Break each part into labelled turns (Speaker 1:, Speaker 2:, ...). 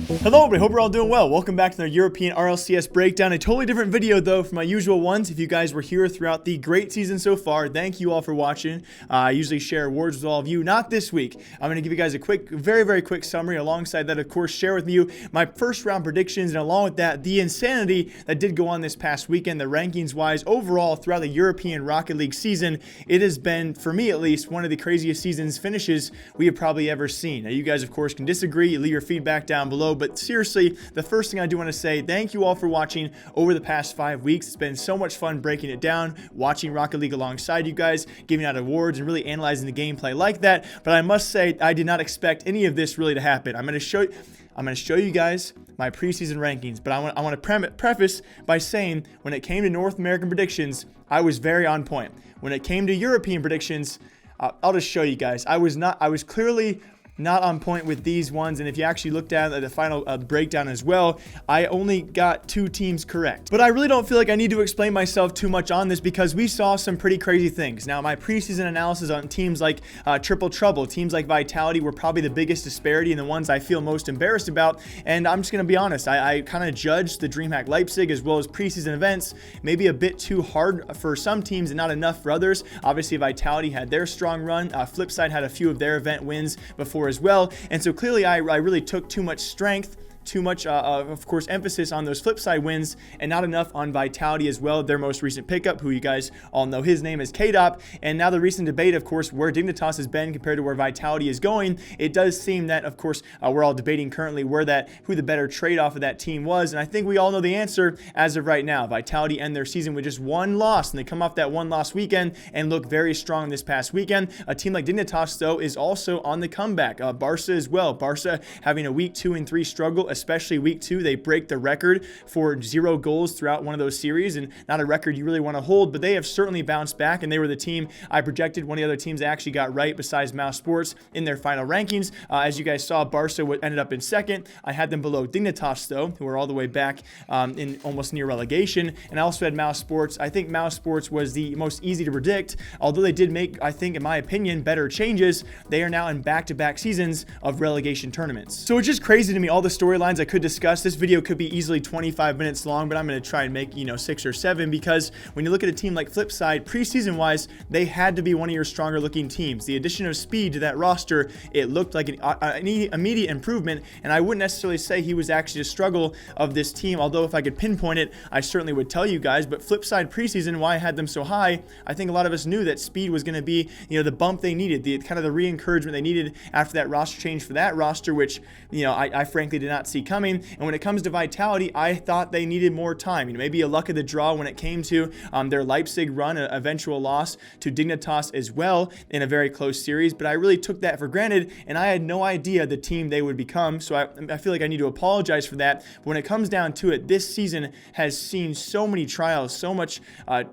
Speaker 1: Hello everybody, hope you're all doing well. Welcome back to the European RLCS breakdown. A totally different video though from my usual ones. If you guys were here throughout the great season so far, thank you all for watching. I usually share awards with all of you. Not this week. I'm going to give you guys a quick, very quick summary. Alongside that, of course, share with you my first round predictions, and along with that, the insanity that did go on this past weekend. The rankings wise, overall throughout the European Rocket League season, it has been, for me at least, one of the craziest seasons finishes we have probably ever seen. Now you guys of course can disagree, leave your feedback down below, but seriously, the first thing I do want to say, thank you all for watching over the past 5 weeks. It's been so much fun breaking it down, watching Rocket League alongside you guys, giving out awards and really analyzing the gameplay like that. But I must say, I did not expect any of this really to happen. I'm going to show you guys my preseason rankings, but I want to preface by saying when it came to North American predictions, I was very on point. When it came to European predictions, I'll just show you guys. I was clearly not on point with these ones, and if you actually looked at the final breakdown as well, I only got 2 teams correct. But I really don't feel like I need to explain myself too much on this because we saw some pretty crazy things. Now, my preseason analysis on teams like Triple Trouble, teams like Vitality were probably the biggest disparity and the ones I feel most embarrassed about, and I'm just going to be honest, I kind of judged the DreamHack Leipzig as well as preseason events maybe a bit too hard for some teams and not enough for others. Obviously, Vitality had their strong run. Flipside had a few of their event wins before as well, and so clearly I really took too much strength, too much, of course, emphasis on those flip side wins and not enough on Vitality as well, their most recent pickup, who you guys all know his name is KDOP. And now the recent debate, of course, where Dignitas has been compared to where Vitality is going, it does seem that, of course, we're all debating currently who the better trade-off of that team was, and I think we all know the answer as of right now. Vitality end their season with just 1 loss, and they come off that 1-loss weekend and look very strong this past weekend. A team like Dignitas, though, is also on the comeback. Barca as well. Barca having a week 2 and 3 struggle, especially week 2. They break the record for 0 goals throughout one of those series, and not a record you really want to hold, but they have certainly bounced back, and they were the team I projected, one of the other teams I actually got right besides Mouse Sports in their final rankings. As you guys saw, Barca ended up in second. I had them below Dignitas, though, who are all the way back in almost near relegation, and I also had Mouse Sports. I think Mouse Sports was the most easy to predict, although they did make, I think, in my opinion, better changes. They are now in back-to-back seasons of relegation tournaments. So it's just crazy to me, all the storylines I could discuss. This video could be easily 25 minutes long, but I'm going to try and make 6 or 7, because when you look at a team like Flipside, preseason wise, they had to be one of your stronger looking teams. The addition of Speed to that roster, it looked like an immediate improvement, and I wouldn't necessarily say he was actually a struggle of this team, although if I could pinpoint it, I certainly would tell you guys. But Flipside preseason, why I had them so high, I think a lot of us knew that Speed was going to be the bump they needed, the kind of the re-encouragement they needed after that roster change for that roster, which I frankly did not see coming. And when it comes to Vitality, I thought they needed more time. Maybe a luck of the draw when it came to their Leipzig run, an eventual loss to Dignitas as well in a very close series. But I really took that for granted, and I had no idea the team they would become. So I feel like I need to apologize for that. But when it comes down to it, this season has seen so many trials, so much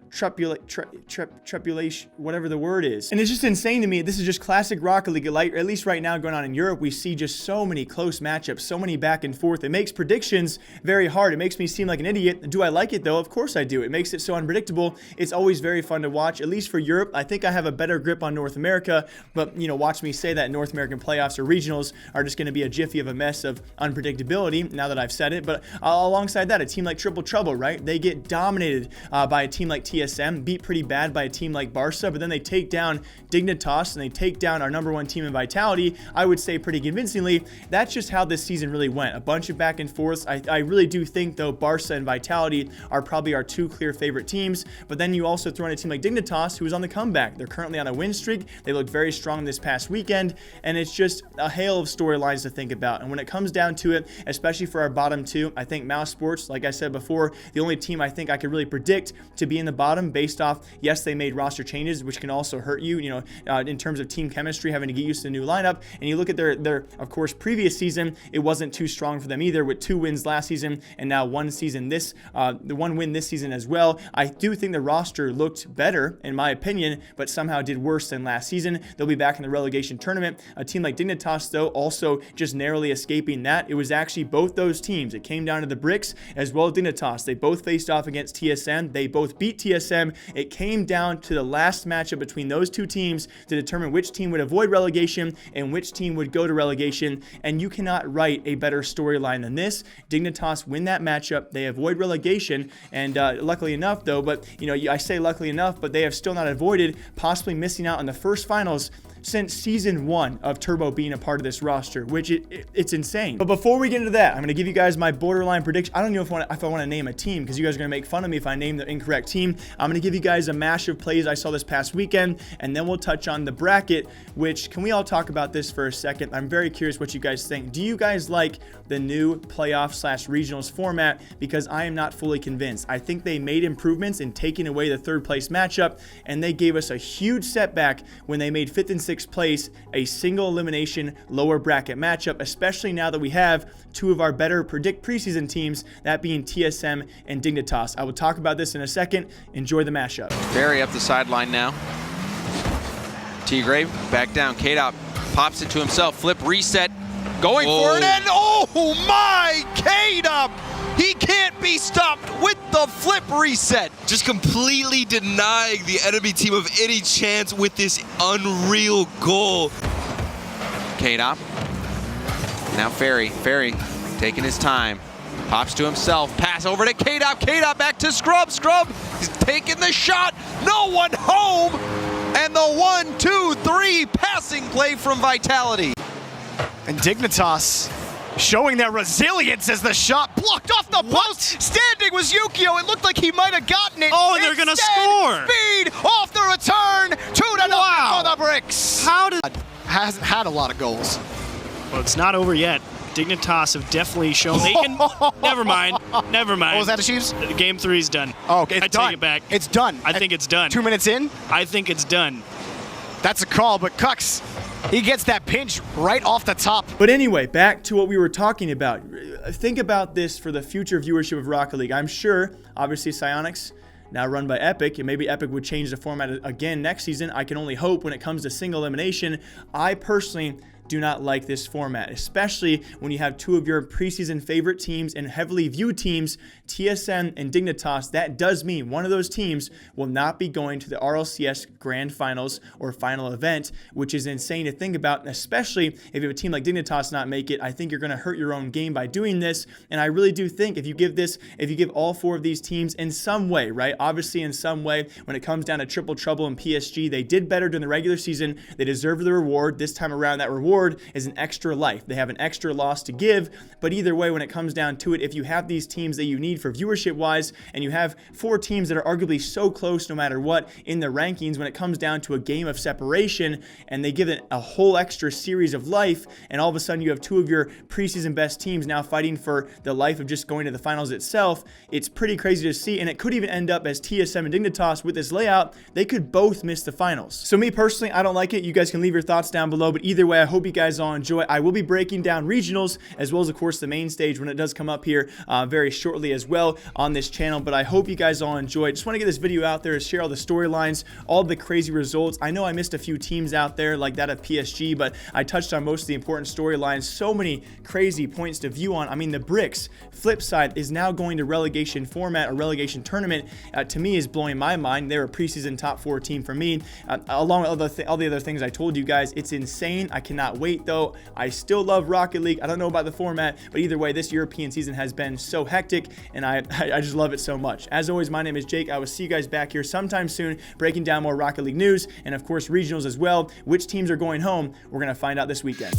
Speaker 1: trepulation, whatever the word is. And it's just insane to me. This is just classic Rocket League. At least right now going on in Europe, we see just so many close matchups, so many back and forth. It makes predictions very hard. It makes me seem like an idiot. Do I like it though? Of course I do. It makes it so unpredictable. It's always very fun to watch, at least for Europe. I think I have a better grip on North America, but watch me say that North American playoffs or regionals are just going to be a jiffy of a mess of unpredictability now that I've said it. But alongside that, a team like Triple Trouble, right? They get dominated by a team like TSM, beat pretty bad by a team like Barca, but then they take down Dignitas and they take down our #1 team in Vitality, I would say pretty convincingly. That's just how this season really went. A bunch of back and forths. I really do think, though, Barca and Vitality are probably our 2 clear favorite teams, but then you also throw in a team like Dignitas, who is on the comeback. They're currently on a win streak. They looked very strong this past weekend, and it's just a hail of storylines to think about. And when it comes down to it, especially for our bottom 2, I think Mouse Sports, like I said before, the only team I think I could really predict to be in the bottom based off, yes, they made roster changes, which can also hurt you, in terms of team chemistry, having to get used to the new lineup. And you look at their of course, previous season, it wasn't too strong for them either, with 2 wins last season and now 1 win this season as well. I do think the roster looked better, in my opinion, but somehow did worse than last season. They'll be back in the relegation tournament. A team like Dignitas, though, also just narrowly escaping that. It was actually both those teams. It came down to the bricks as well as Dignitas. They both faced off against TSM. They both beat TSM. It came down to the last matchup between those 2 teams to determine which team would avoid relegation and which team would go to relegation. And you cannot write a better storyline than this. Dignitas win that matchup. They avoid relegation, and luckily enough, though, but I say luckily enough, but they have still not avoided possibly missing out on the first finals since season 1 of Turbo being a part of this roster, which it's insane. But before we get into that, I'm going to give you guys my borderline prediction. I don't know if I want to name a team, because you guys are going to make fun of me if I name the incorrect team. I'm going to give you guys a mash of plays I saw this past weekend, and then we'll touch on the bracket, which, can we all talk about this for a second? I'm very curious what you guys think. Do you guys like the new playoff/regionals format? Because I am not fully convinced. I think they made improvements in taking away the third place matchup, and they gave us a huge setback when they made 5th and 6th place a single elimination lower bracket matchup, especially now that we have two of our better predict preseason teams, that being TSM and Dignitas. I will talk about this in a second. Enjoy the mashup.
Speaker 2: Barry up the sideline now. T-Grave back down. K-Dop pops it to himself. Flip reset. Going for it, and oh my, K-Dop! He can't be stopped with the flip reset.
Speaker 3: Just completely denying the enemy team of any chance with this unreal goal.
Speaker 2: K-Dop. Now Ferry taking his time. Pops to himself. Pass over to K-Dop. K-Dop back to Scrub. Scrub is taking the shot. No one home. And the 1-2-3 passing play from Vitality.
Speaker 4: And Dignitas showing their resilience as the shot blocked off the post. Standing was Yukio. It looked like he might have gotten it.
Speaker 5: Oh, and they're going to score.
Speaker 4: Speed off the return. 2-0 for the Bricks. Hasn't had a lot of goals.
Speaker 5: Well, it's not over yet. Dignitas have definitely shown they can. Never mind. Never mind.
Speaker 4: Oh, was that a Chiefs?
Speaker 5: Game 3's done.
Speaker 4: Oh, okay, it's done.
Speaker 5: I take it back.
Speaker 4: It's done.
Speaker 5: I think it's done.
Speaker 4: 2 minutes in?
Speaker 5: I think it's done.
Speaker 4: That's a call, but Cucks, he gets that pinch right off the top.
Speaker 1: But anyway, back to what we were talking about. Think about this for the future viewership of Rocket League. I'm sure, obviously, Psyonix, now run by Epic, and maybe Epic would change the format again next season. I can only hope when it comes to single elimination. I personally do not like this format, especially when you have two of your preseason favorite teams and heavily viewed teams, TSM and Dignitas. That does mean one of those teams will not be going to the RLCS Grand Finals or final event, which is insane to think about, and especially if you have a team like Dignitas not make it. I think you're going to hurt your own game by doing this, and I really do think if you give all 4 of these teams in some way, right? Obviously in some way, when it comes down to Triple Trouble and PSG, they did better during the regular season. They deserve the reward. This time around, that reward is an extra life. They have an extra loss to give, but either way, when it comes down to it, if you have these teams that you need for viewership wise, and you have 4 teams that are arguably so close no matter what in the rankings, when it comes down to a game of separation, and they give it a whole extra series of life, and all of a sudden you have 2 of your preseason best teams now fighting for the life of just going to the finals itself, it's pretty crazy to see, and it could even end up as TSM and Dignitas with this layout, they could both miss the finals. So me personally, I don't like it. You guys can leave your thoughts down below, but either way, I hope you guys all enjoy. I will be breaking down regionals as well as, of course, the main stage when it does come up here very shortly as well on this channel, but I hope you guys all enjoy. Just want to get this video out there to share all the storylines, all the crazy results. I know I missed a few teams out there like that of PSG, but I touched on most of the important storylines. So many crazy points to view on. I mean, the Bricks flip side is now going to relegation format or relegation tournament. To me, is blowing my mind. They're a preseason top 4 team for me, along with all the other things I told you guys. It's insane. I cannot wait though. I still love Rocket League. I don't know about the format, but either way, this European season has been so hectic, and I just love it so much. As always, my name is Jake. I will see you guys back here sometime soon, breaking down more Rocket League news, and of course regionals as well. Which teams are going home? We're going to find out this weekend.